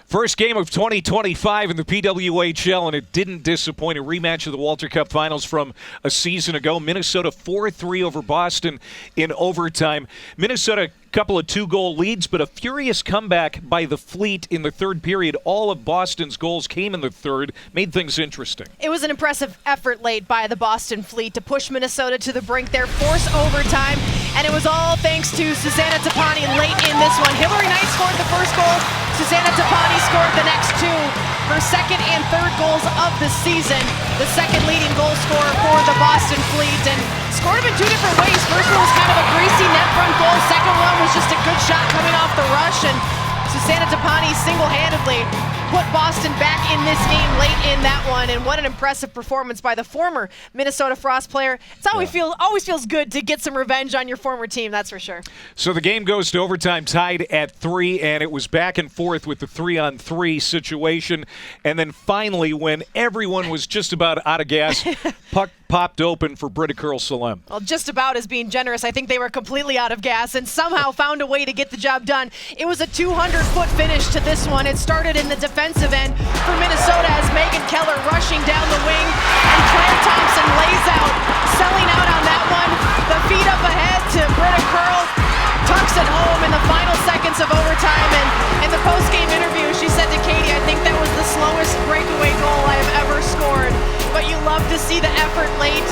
First game of 2025 in the PWHL, and it didn't disappoint. A rematch of the Walter Cup Finals from a season ago. Minnesota 4-3 over Boston in overtime. Minnesota, couple of two-goal leads, but a furious comeback by the Fleet in the third period. All of Boston's goals came in the third, made things interesting. It was an impressive effort late by the Boston Fleet to push Minnesota to the brink there, force overtime, and it was all thanks to Susanna Tapani late in this one. Hillary Knight scored the first goal. Susanna Tapani scored the next two. Her second and third goals of the season. The second leading goal scorer for the Boston Fleet, and scored them in two different ways. First one was kind of a greasy net front goal. Second one was just a good shot coming off the rush, and Susanna Tapani single-handedly put Boston back in this game late in that one, and what an impressive performance by the former Minnesota Frost player. It's always feels good to get some revenge on your former team, that's for sure. So the game goes to overtime tied at 3, and it was back and forth with the 3-on-3 situation. And then finally, when everyone was just about out of gas, puck popped open for Britta Curl-Salem. Well, just about as being generous. I think they were completely out of gas and somehow found a way to get the job done. It was a 200-foot finish to this one. It started in the defensive end for Minnesota as Megan Keller rushing down the wing, and Claire Thompson lays out, selling out on that one. The feet up ahead to Britta Curl, tucks it home in the final seconds of overtime, and in the post-game interview, she said to Katie, I think that was the slowest breakaway goal I have ever scored. But you love to see the effort late,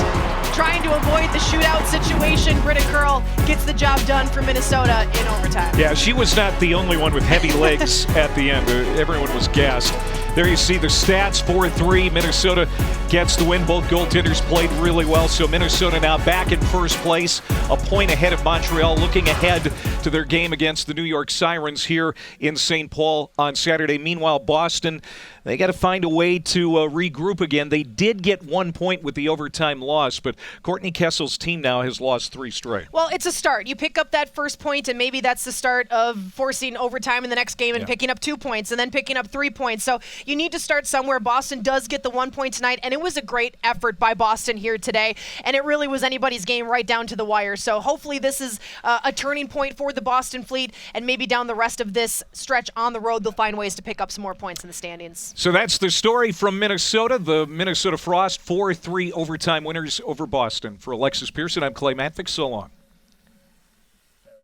trying to avoid the shootout situation. Britta Curl gets the job done for Minnesota in overtime. Yeah, she was not the only one with heavy legs at the end. Everyone was gassed. There you see the stats, 4-3. Minnesota gets the win. Both goaltenders played really well, so Minnesota now back in first place, a point ahead of Montreal, looking ahead to their game against the New York Sirens here in St. Paul on Saturday. Meanwhile, Boston, they got to find a way to regroup again. They did get 1 point with the overtime loss, but Courtney Kessel's team now has lost 3 straight. Well, it's a start. You pick up that first point, and maybe that's the start of forcing overtime in the next game and picking up 2 points and then picking up 3 points. So you need to start somewhere. Boston does get the 1 point tonight, and it was a great effort by Boston here today, and it really was anybody's game right down to the wire. So hopefully this is a turning point for the Boston Fleet, and maybe down the rest of this stretch on the road, they'll find ways to pick up some more points in the standings. So that's the story from Minnesota. The Minnesota Frost 4-3 overtime winners over Boston. For Alexis Pearson, I'm Clay Matvick. So long.